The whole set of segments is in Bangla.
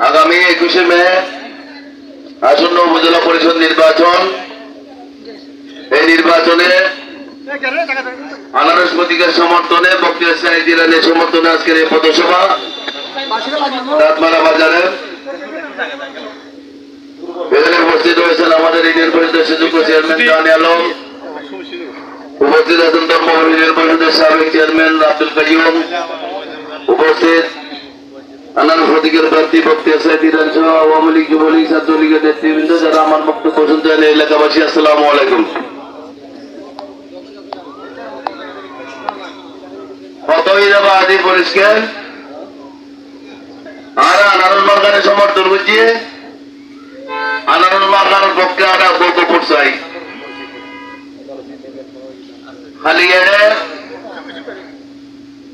আগামী 21শে মে আসন্ন উপজেলা পরিষদ নির্বাচন, এই নির্বাচনে আনারস প্রতীকের সমর্থনে বক্তিয়ার সাহেব ইরানের সমর্থনে আজকের এই পথসভা রাতমারা বাজারে এখানে উপস্থিত রয়েছেন আমাদের ইউনিয়ন পরিষদের সুযোগ্য চেয়ারম্যান জাহানি আলম, উপস্থিত আছেন ধর্মপুর ইউনিয়ন পরিষদের সাবেক চেয়ারম্যান আব্দুল কাইয়ুম, উপস্থিত আনারস প্রতীকের প্রার্থী বক্তিয়ার সাহেব ইরান সহ আওয়ামী লীগ, যুবলীগ, ছাত্রলীগের নেতৃবৃন্দ, যারা আমার বক্তব্য শুনছেন এলাকাবাসী, আসসালামু আলাইকুম। কতই যাবা আদি পরিষ্কার আর আনারস মার্কানের সমর্থন করছি, আনারস মার্কানের পক্ষে আমরা বক্তব্য চাই। খালি এনে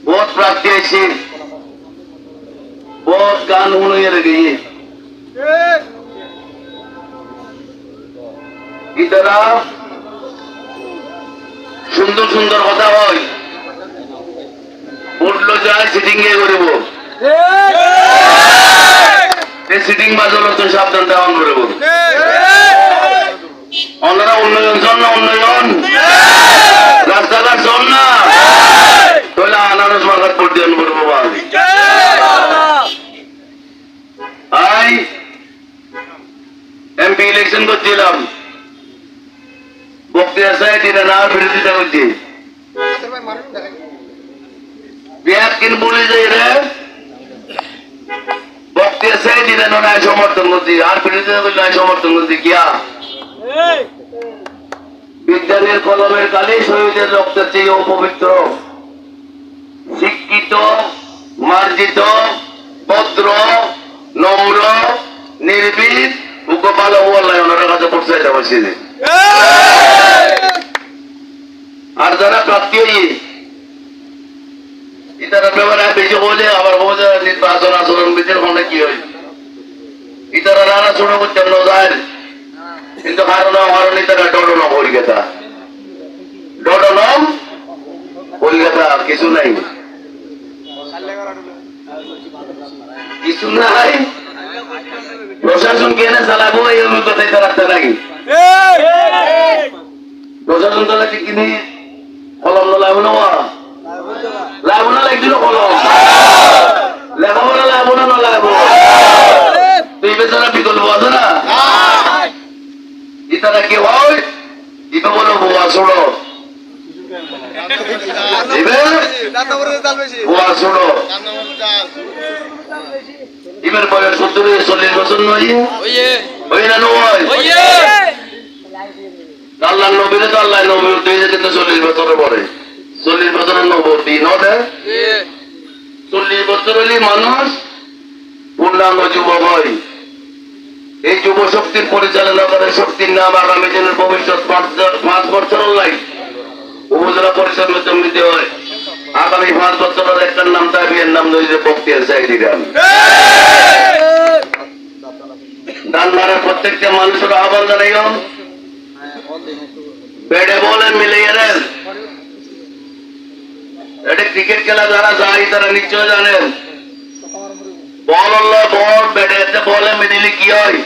বহুত প্রাপ্তি আছি, বহুত গান শুনিয়ে রেখে ইতারা সুন্দর সুন্দর কথা হয়, উঠলো যায় সিটিং এ করিব, সিটিং বাজল তো সাবধান দেওয়ান করব। ওনারা উন্নয়ন চান না, উন্নয়ন রাস্তাঘাট চান না, তাহলে আনারস মার্কাত পর্যন করবো। আই এমপি ইলেকশন করছিলাম, বক্তিয়ার সাহেব ইরানের বিরোধিতা করছি, বিয়াকিন বলে যে রে বক্তিয়ার সাহেব ইরানের সমর্থন করছি, আর বিরোধিতা করলে সমর্থন করছি কিয়া বিজ্ঞানের কলমের কালে শহীদের রক্তের চেয়ে অপবিত্র, শিক্ষিত, মার্জিত, ভদ্র, নম্র, নির্ভীক, ভালো বললাই ওনার কাছে পড়ছে বসে। আর যারা প্রাপ্তি ইতারা ব্যাপারে বেশি বলে আবার বোঝা নির্বাচন আচরণ বিধির ওখানে কি হয়, ইতারা রানা শুরু করতেন নজার, কিন্তু কারণ ইতারা ডডনম কলকাতা, ডডনম কলকাতা কিছু নাই, কিছু নাই, প্রশাসন কেনে চালাবো এই অভিজ্ঞতায় রাখতে নাকি প্রশাসন তাহলে কিনে কলম লাগবো না, লাগবো না, লাগছিল কলম লেখাবো না, লাগবো না, লাগবো তুই বেচারা বিকল্প আছে না। ইতারা কি হয় ইবে বলো বোয়া ছোড়ো, বোয়া ছোড়ো, ইবের বয়স 40 বছর নয়, ওই না নয় আল্লাহ নবীরে তো আল্লাহ নবী কিন্তু 40 বছরের পরে 40 বছরের নবী নয়, 40 বছর হলে মানুষ পূর্ণাঙ্গ যুবক হয়। এই যুব শক্তির পরিচালনা করে শক্তির নাম আগামী দিনের ভবিষ্যৎ 5 বছর লাই উপজেলা পরিষদ নিতে হয়। আগামী 5 বছরের একটার নাম তাবির নাম রয়েছে বক্তিয়ার সাহেব ইরান। ডানমারের প্রত্যেকটা মানুষের আহ্বান জানাই, বেড়ে বলে মিলিয়ে দেন। এটা ক্রিকেট খেলা যারা যায় তারা নিশ্চয় জানেন, বল বল বেড়ে বলে মিলিলে কি হয়,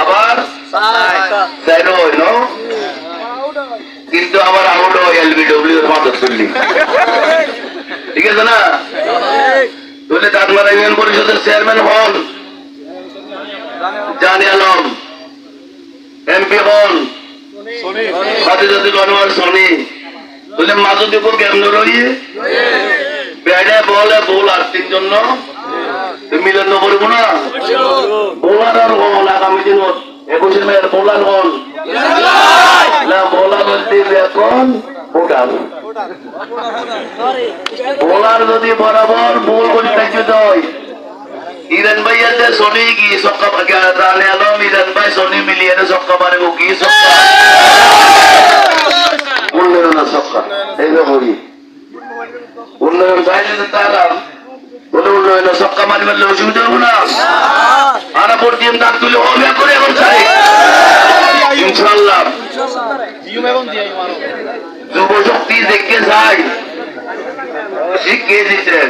আবার কিন্তু আবার আউট হয় এলবিডব্লিউ এর মাথা চললি, ঠিক আছে না। তাহলে ডানমারা ইউনিয়ন পরিষদের চেয়ারম্যান হন জাহানি আলম, এমপি হন খাদিজাতুল আনোয়ার সনি, তাহলে মাঝদিপুর কেমন রইয়ে বেড়ে বলে বল আর্থিক জন্য মিলন করব না, বোলার আর হন আগামী দিনত 21শে মেয়ের বোলার হন না, বোলার এখন বোলার যদি বরাবর বল করতে হয়, ইরান ভাইয়া যে সনি কি সক্কা জাহানি আলম ইরান ভাই সনি মিলিয়ে সক্কা পারে কি সক্কা উন্নয়ন সক্কা এই করি উন্নয়ন চাইলে তারা বলে উন্নয়ন সক্কা মারি মারলে অসুবিধা হবো না, আর পর্যন্ত দাঁত তুলে হবে করে এখন চাই ইনশাল্লাহ। যুব শক্তি দেখতে চাই শিখিয়ে দিচ্ছেন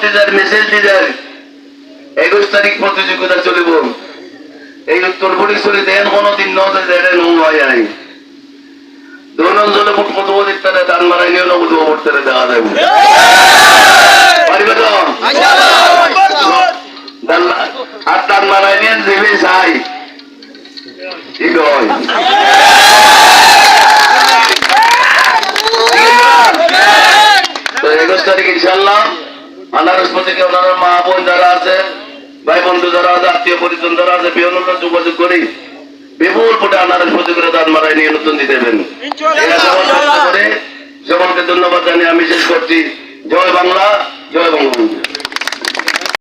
দিদার মেসেজ দিদার 21 তারিখ প্রতিযোগিতা চলিব এই উত্তর পরিসরে দেন কোনদিন নদে দেড়ে নয় আই দুই অঞ্চলে মুঠ কত দিকটারে দান মারাই নিয়ে নবুধ করতে দেখা যাবে পারিবে তো আর দান মারাই নিয়ে দেবে চাই ঠিক হয় তো 21 তারিখ ইনশাল্লাহ আনারস প্রতীকে ওনার মা বোন যারা আছে ভাই বন্ধু যারা আছে আত্মীয় পরিজন যারা আছে বিহনরা যোগাযোগ করি বিপুল ফুটে আনারস প্রতীকের দান মারাই নিয়ে নতুন দিতে দেবেন সকলকে ধন্যবাদ জানিয়ে আমি শেষ করছি জয় বাংলা জয় বঙ্গবন্ধু